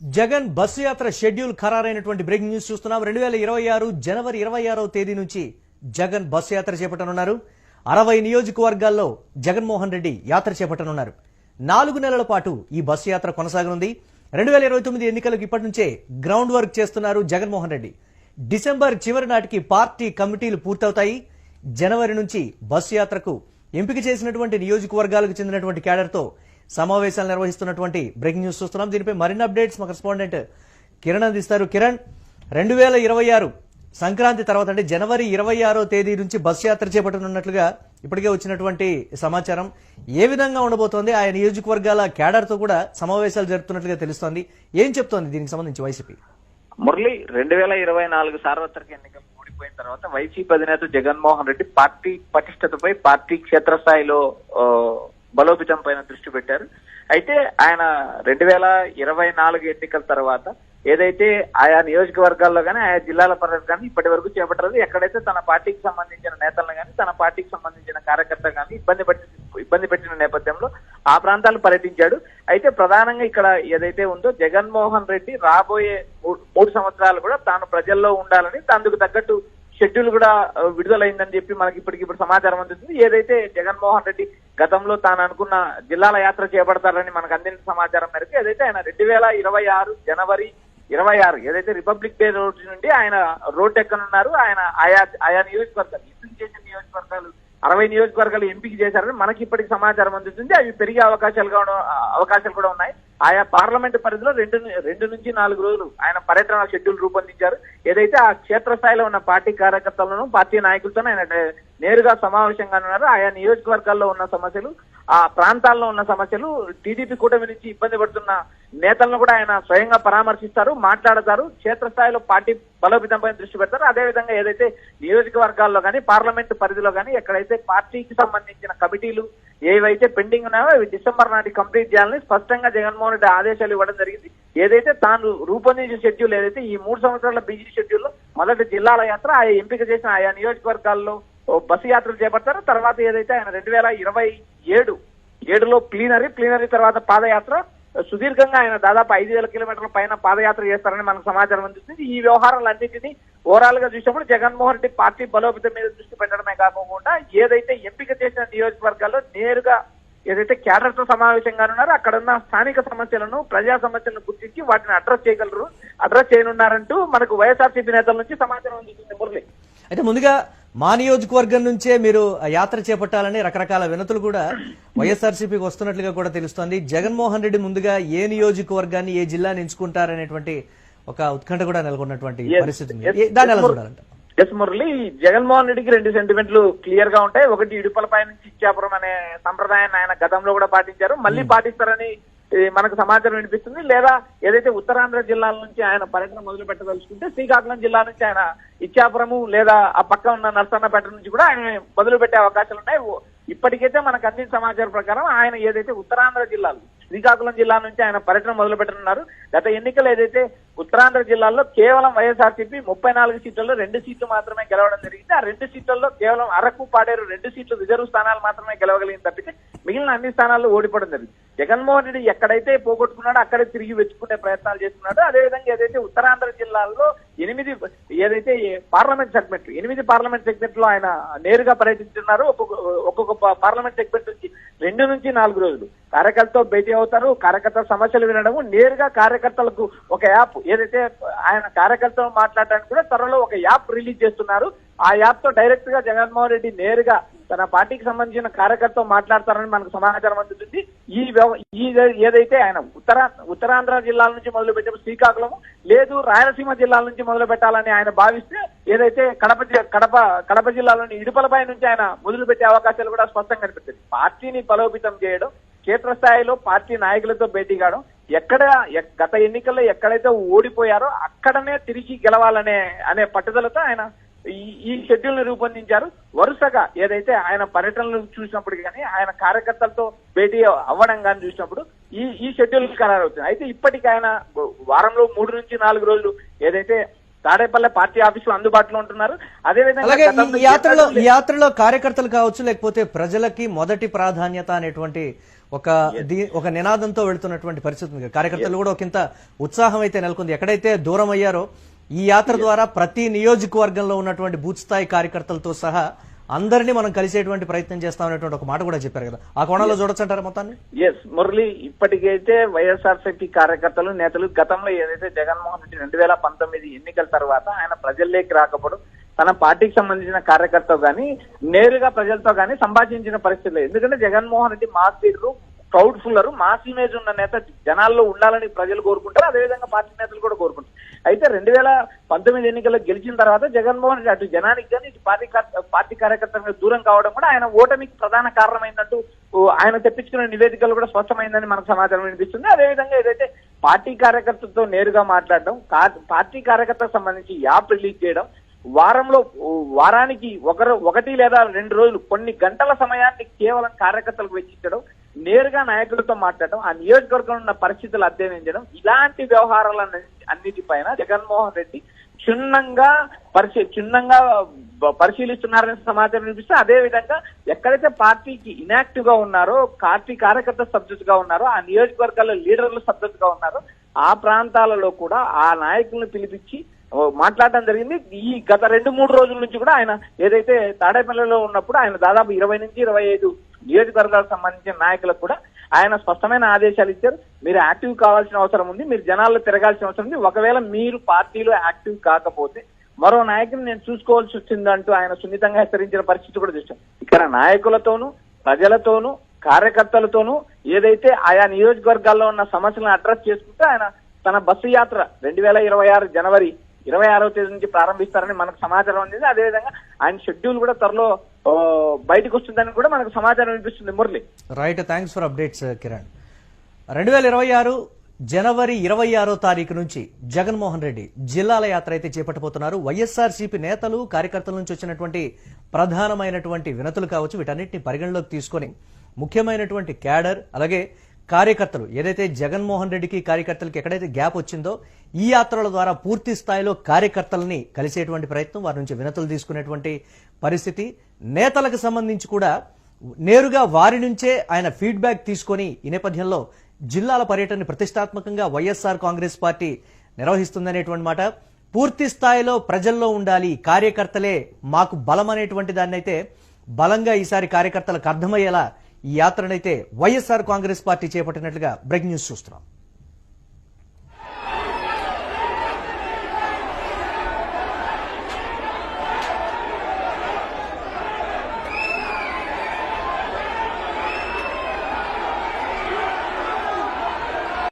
Jagan bus యాత్ర schedule ఖరారైనటువంటి breaking news చూస్తున్నాం. 2026 జనవరి 26వ తేదీ నుంచి జగన్ బస్సు యాత్ర చేపట్టనున్నారు. 60 నియోజకవర్గాల్లో జగన్మోహన్ రెడ్డి యాత్ర చేపట్టనున్నారు. 4 నెలల పాటు ఈ బస్సు యాత్ర కొనసాగనుంది. 2029 ఎన్నికలకు ఇప్పటి నుంచే గ్రౌండ్ వర్క్ చేస్తున్నారు జగన్మోహన్ రెడ్డి. డిసెంబర్ చివరి నాటికి పార్టీ కమిటీలు పూర్తవుతాయి. జనవరి నుంచి బస్సు యాత్రకు ఎంపిక చేసినటువంటి నియోజకవర్గాలకు చెందినటువంటి క్యాడర్తో సమావేశాలు నిర్వహిస్తున్నటువంటి బ్రేకింగ్ న్యూస్ చూస్తున్నాం. దీనిపై మరిన్ని అప్డేట్స్ మా కరెస్పాండెంట్ కిరణ్ అందిస్తారు. కిరణ్, 2026 సంక్రాంతి తర్వాత అంటే జనవరి 26వ తేదీ నుంచి బస్సు యాత్ర చేపట్టనున్నట్లుగా ఇప్పటికే వచ్చినటువంటి సమాచారం ఏ విధంగా ఉండబోతోంది? ఆయా నియోజకవర్గాల క్యాడర్తో కూడా సమావేశాలు జరుపుతున్నట్లుగా తెలుస్తోంది. ఏం చెప్తోంది దీనికి సంబంధించి వైసీపీ? మురళి, 2024 సార్వత్రిక ఎన్నికలు ఓడిపోయిన తర్వాత వైసీపీ అధినేత జగన్మోహన్ రెడ్డి పార్టీ పటిష్టతపై పార్టీ క్షేత్రస్థాయిలో బలోపేతం పైన దృష్టి పెట్టారు. అయితే ఆయన 2024 ఎన్నికల తర్వాత ఏదైతే ఆయా నియోజకవర్గాల్లో కానీ ఆయా జిల్లాల పర్యటన కానీ ఇప్పటి వరకు చేపట్టలేదు. ఎక్కడైతే తన పార్టీకి సంబంధించిన నేతలను కానీ తన పార్టీకి సంబంధించిన కార్యకర్తలు కానీ ఇబ్బంది పెట్టిన నేపథ్యంలో ఆ ప్రాంతాలు పర్యటించాడు. అయితే ప్రధానంగా ఇక్కడ ఏదైతే ఉందో జగన్మోహన్ రెడ్డి రాబోయే 3 సంవత్సరాలు కూడా తాను ప్రజల్లో ఉండాలని అందుకు తగ్గట్టు షెడ్యూల్ కూడా విడుదలైందని చెప్పి మనకి ఇప్పటికిప్పుడు సమాచారం అందుతుంది. ఏదైతే జగన్మోహన్ రెడ్డి గతంలో తాను అనుకున్న జిల్లాల యాత్ర చేపడతారని మనకు అందిన సమాచారం మేరకు ఏదైతే ఆయన 2026 జనవరి 26 ఏదైతే రిపబ్లిక్ డే రోజు నుండి ఆయన రోడ్డు ఎక్కనున్నారు. ఆయన ఆయా నియోజకవర్గాలు ఎంపిక చేసిన నియోజకవర్గాలు 60 నియోజకవర్గాలు ఎంపిక చేశారని మనకి ఇప్పటికి సమాచారం అందుతుంది. అవి పెరిగే అవకాశాలు కూడా ఉన్నాయి. ఆయా పార్లమెంటు పరిధిలో 2 నుంచి 4 రోజులు ఆయన పర్యటన షెడ్యూల్ రూపొందించారు. ఏదైతే ఆ క్షేత్రస్థాయిలో ఉన్న పార్టీ కార్యకర్తలను పార్టీ నాయకులతో ఆయన నేరుగా సమావేశంగా ఉన్నారు. ఆయా నియోజకవర్గాల్లో ఉన్న సమస్యలు, ఆ ప్రాంతాల్లో ఉన్న సమస్యలు, టీడీపీ కూటమి నుంచి ఇబ్బంది పడుతున్న నేతలను కూడా ఆయన స్వయంగా పరామర్శిస్తారు, మాట్లాడతారు. క్షేత్రస్థాయిలో పార్టీ బలోపేతంపై దృష్టి పెడతారు. అదేవిధంగా ఏదైతే నియోజకవర్గాల్లో కానీ పార్లమెంటు పరిధిలో కానీ ఎక్కడైతే పార్టీకి సంబంధించిన కమిటీలు ఏవైతే పెండింగ్ ఉన్నాయో అవి డిసెంబర్ నాటి కంప్లీట్ చేయాలని స్పష్టంగా జగన్మోహన్ రెడ్డి ఆదేశాలు ఇవ్వడం జరిగింది. ఏదైతే తాను రూపొందించిన షెడ్యూల్ ఏదైతే ఈ 3 సంవత్సరాల బీజీ షెడ్యూల్లో మొదటి జిల్లాల యాత్ర ఆయా ఎంపిక చేసిన ఆయా నియోజకవర్గాల్లో బస్సు యాత్రలు చేపడతారు. తర్వాత ఏదైతే ఆయన 2027లో ప్లీనరీ తర్వాత పాదయాత్ర సుదీర్ఘంగా ఆయన దాదాపు 5,000 కిలోమీటర్ల పైన పాదయాత్ర చేస్తారని మనకు సమాచారం అందుతుంది. ఈ వ్యవహారాలన్నింటినీ ఓవరాల్ గా చూసినప్పుడు జగన్మోహన్ రెడ్డి పార్టీ బలోపేతం మీద దృష్టి పెట్టడమే కాకుండా ఏదైతే ఎంపిక చేసిన నియోజకవర్గాల్లో నేరుగా ఏదైతే క్యాడర్ తో సమావేశంగా ఉన్నారో అక్కడ ఉన్న స్థానిక సమస్యలను, ప్రజా సమస్యలను గుర్తించి వాటిని అడ్రస్ చేయనున్నారంటూ మనకు వైఎస్ఆర్సీపీ నేతల నుంచి సమాచారం అందుతుంది. మురళి, అయితే ముందుగా మా నియోజకవర్గం నుంచే మీరు యాత్ర చేపట్టాలని రకరకాల వినతులు కూడా వైఎస్ఆర్సీపీకి వస్తున్నట్లుగా కూడా తెలుస్తోంది. జగన్మోహన్ రెడ్డి ముందుగా ఏ నియోజకవర్గాన్ని, ఏ జిల్లాని ఎంచుకుంటారనేటువంటి ఒక ఉత్కంఠ కూడా నెలకొన్నటువంటి పరిస్థితి దాన్ని ఎలా చూడాలంట? ఎస్ మురళి, జగన్మోహన్ రెడ్డికి 2 సెంటిమెంట్లు క్లియర్ గా ఉంటాయి. ఒకటి ఇడుపలపై నుంచి ఇచ్చాపురం అనే సంప్రదాయాన్ని ఆయన గతంలో కూడా పాటించారు, మళ్ళీ పాటిస్తారని మనకు సమాచారం వినిపిస్తుంది. లేదా ఏదైతే ఉత్తరాంధ్ర జిల్లాల నుంచి ఆయన పర్యటన మొదలు పెట్టదలుచుకుంటే శ్రీకాకుళం జిల్లా నుంచి ఆయన ఇచ్చాపురము లేదా ఆ పక్క ఉన్న నర్సన్నపేట నుంచి కూడా ఆయన మొదలు పెట్టే అవకాశాలు ఉన్నాయి. ఇప్పటికైతే మనకు అందిన సమాచారం ప్రకారం ఆయన ఏదైతే ఉత్తరాంధ్ర జిల్లాలు శ్రీకాకుళం జిల్లా నుంచి ఆయన పర్యటన మొదలు పెట్టనున్నారు. గత ఎన్నికలు ఏదైతే ఉత్తరాంధ్ర జిల్లాల్లో కేవలం వైఎస్ఆర్సీపీ 34 సీట్లలో 2 సీట్లు మాత్రమే గెలవడం జరిగింది. ఆ 2 సీట్లలో కేవలం అరకు, పాడేరు 2 సీట్లు రిజర్వ్ స్థానాలు మాత్రమే గెలవగలిగింది తప్పితే మిగిలిన అన్ని స్థానాల్లో ఓడిపోవడం జరిగింది. జగన్మోహన్ రెడ్డి ఎక్కడైతే పోగొట్టుకున్నాడో అక్కడే తిరిగి వెతుక్కునే ప్రయత్నాలు చేస్తున్నాడు. అదేవిధంగా ఏదైతే ఉత్తరాంధ్ర జిల్లాల్లో 8 ఏదైతే పార్లమెంట్ సెగ్మెంట్ లో ఆయన నేరుగా పర్యటిస్తున్నారు. ఒక్కొక్క పార్లమెంట్ సెగ్మెంట్ నుంచి 2 నుంచి 4 రోజులు కార్యకర్తలతో భేటీ అవుతారు. కార్యకర్తల సమస్యలు వినడము, నేరుగా కార్యకర్తలకు ఒక యాప్ ఏదైతే ఆయన కార్యకర్తలు మాట్లాడడానికి కూడా త్వరలో ఒక యాప్ రిలీజ్ చేస్తున్నారు. ఆ యాప్ తో డైరెక్ట్ గా జగన్మోహన్ రెడ్డి నేరుగా తన పార్టీకి సంబంధించిన కార్యకర్తలు మాట్లాడతారని మనకు సమాచారం అందుతుంది. ఏదైతే ఆయన ఉత్తరాంధ్ర జిల్లాల నుంచి మొదలు పెట్టే శ్రీకాకుళం లేదు రాయలసీమ జిల్లాల నుంచి మొదలు పెట్టాలని ఆయన భావిస్తే ఏదైతే కడప జిల్లాలోని ఇడుపలపై నుంచి ఆయన మొదలు పెట్టే అవకాశాలు కూడా స్పష్టంగా కనిపిస్తుంది. పార్టీని బలోపేతం చేయడం, క్షేత్రస్థాయిలో పార్టీ నాయకులతో భేటీ కావడం, గత ఎన్నికల్లో ఎక్కడైతే ఓడిపోయారో అక్కడనే తిరిగి గెలవాలనే పట్టుదలతో ఆయన ఈ షెడ్యూల్ ని రూపొందించారు. వరుసగా ఏదైతే ఆయన పర్యటనలు చూసినప్పుడు కానీ ఆయన కార్యకర్తలతో భేటీ అవ్వడం కానీ చూసినప్పుడు ఈ షెడ్యూల్ ఖరారవుతుంది. అయితే ఇప్పటికి ఆయన వారంలో 3 నుంచి 4 రోజులు ఏదైతే తాడేపల్లి పార్టీ ఆఫీసులో అందుబాటులో ఉంటున్నారు. అదేవిధంగా ఈ యాత్రలో కార్యకర్తలు కావచ్చు, లేకపోతే ప్రజలకి మొదటి ప్రాధాన్యత అనేటువంటి ఒక నినాదంతో వెళ్తున్నటువంటి పరిస్థితి ఉంది. కార్యకర్తలు కూడా ఒకంత ఉత్సాహం అయితే నెలకొంది. ఎక్కడైతే దూరం అయ్యారో ఈ యాత్ర ద్వారా ప్రతి నియోజకవర్గంలో ఉన్నటువంటి బూత్ స్థాయి కార్యకర్తలతో సహా అందరినీ మనం కలిసేటువంటి ప్రయత్నం చేస్తామనేటువంటి ఒక మాట కూడా చెప్పారు కదా, ఆ కోణంలో చూడొచ్చంటారా మొత్తాన్ని? ఎస్ మురళి, ఇప్పటికైతే వైఎస్ఆర్సీపీ కార్యకర్తలు నేతలు గతంలో ఏదైతే జగన్మోహన్ రెడ్డి 2019 ఎన్నికల తర్వాత ఆయన ప్రజల్లోకి రాకపోవడం, తన పార్టీకి సంబంధించిన కార్యకర్తతో గానీ నేరుగా ప్రజలతో గానీ సంభాషించిన పరిస్థితి లేదు. ఎందుకంటే Jaganmohan Reddy mass leader, crowd puller, mass image ఉన్న నేత జనాల్లో ఉండాలని ప్రజలు కోరుకుంటారు, అదేవిధంగా పార్టీ నేతలు కూడా కోరుకుంటారు. అయితే 2019 ఎన్నికల్లో గెలిచిన తర్వాత జగన్మోహన్ రెడ్డి అటు జనానికి కానీ ఇటు పార్టీ కార్యకర్తలకు దూరం కావడం కూడా ఆయన ఓటమికి ప్రధాన కారణమైందంటూ ఆయన తెప్పించుకున్న నివేదికలు కూడా స్పష్టమైందని మనకు సమాచారం వినిపిస్తుంది. అదేవిధంగా ఏదైతే పార్టీ కార్యకర్తలతో నేరుగా మాట్లాడడం, పార్టీ కార్యకర్తలకు సంబంధించి యాప్ రిలీజ్ చేయడం, వారానికి ఒకటి లేదా 2 రోజులు కొన్ని గంటల సమయాన్ని కేవలం కార్యకర్తలకు వెచ్చించడం, నేరుగా నాయకులతో మాట్లాడడం, ఆ నియోజకవర్గంలో ఉన్న పరిస్థితులు అధ్యయనం చేయడం, ఇలాంటి వ్యవహారాలన్నిటిపైన జగన్మోహన్ రెడ్డి క్షుణ్ణంగా పరిశీలిస్తున్నారనే సమాచారం వినిపిస్తే, అదే విధంగా ఎక్కడైతే పార్టీకి ఇనాక్టివ్ గా ఉన్నారో, పార్టీ కార్యకర్త సబ్జెక్ట్ గా ఉన్నారో, ఆ నియోజకవర్గాల్లో లీడర్లు సబ్జెక్ట్ గా ఉన్నారో ఆ ప్రాంతాలలో కూడా ఆ నాయకులను పిలిపించి మాట్లాడడం జరిగింది. ఈ గత 2-3 రోజుల నుంచి కూడా ఆయన ఏదైతే తాడేపల్లిలో ఉన్నప్పుడు ఆయన దాదాపు 20 నుంచి 25 నియోజకవర్గాలకు సంబంధించిన నాయకులకు కూడా ఆయన స్పష్టమైన ఆదేశాలు ఇచ్చారు. మీరు యాక్టివ్ కావాల్సిన అవసరం ఉంది, మీరు జనాల్లో తిరగాల్సిన అవసరం ఉంది, ఒకవేళ మీరు పార్టీలో యాక్టివ్ కాకపోతే మరో నాయకుని నేను చూసుకోవాల్సి వచ్చిందంటూ ఆయన సున్నితంగా హెచ్చరించిన పరిస్థితి కూడా చూస్తాం. ఇక్కడ నాయకులతోనూ ప్రజలతోనూ కార్యకర్తలతోనూ ఏదైతే ఆయా నియోజకవర్గాల్లో ఉన్న సమస్యలను అడ్రస్ చేసుకుంటూ ఆయన తన బస్సు యాత్ర 2026 జనవరి 26వ తేదీ నుంచి ప్రారంభిస్తారని మనకు సమాచారం అందింది. అదేవిధంగా ఆయన షెడ్యూల్ కూడా త్వరలో బయటకు వస్తుందని కూడా మనకు సమాచారం వినిపిస్తుంది. Murali, right, thanks for updates Kiran. 2026 జనవరి 26వ తారీఖు నుంచి జగన్మోహన్ రెడ్డి జిల్లాల యాత్ర అయితే చేపట్టబోతున్నారు. వైఎస్ఆర్సీపీ నేతలు కార్యకర్తల నుంచి వచ్చినటువంటి ప్రధానమైనటువంటి వినతులు కావచ్చు, వీటన్నిటిని పరిగణలోకి తీసుకొని ముఖ్యమైనటువంటి క్యాడర్ అలాగే కార్యకర్తలు ఏదైతే జగన్మోహన్ రెడ్డికి కార్యకర్తలకి ఎక్కడైతే గ్యాప్ వచ్చిందో ఈ యాత్రల ద్వారా పూర్తి స్థాయిలో కార్యకర్తలని కలిసేటువంటి ప్రయత్నం, వారి నుంచి వినతులు తీసుకునేటువంటి పరిస్థితి, నేతలకు సంబంధించి కూడా నేరుగా వారి నుంచే ఆయన ఫీడ్బ్యాక్ తీసుకొని ఈ నేపథ్యంలో జిల్లాల పర్యటన ప్రతిష్టాత్మకంగా వైఎస్ఆర్ కాంగ్రెస్ పార్టీ నిర్వహిస్తుందనేటువంటి మాట. పూర్తి స్థాయిలో ప్రజల్లో ఉండాలి, కార్యకర్తలే మాకు బలం అనేటువంటి దాన్ని అయితే బలంగా ఈసారి కార్యకర్తలకు అర్థమయ్యేలా ఈ యాత్రనైతే వైఎస్ఆర్ కాంగ్రెస్ పార్టీ చేపట్టినట్లుగా బ్రేకింగ్ న్యూస్ చూస్తున్నాం.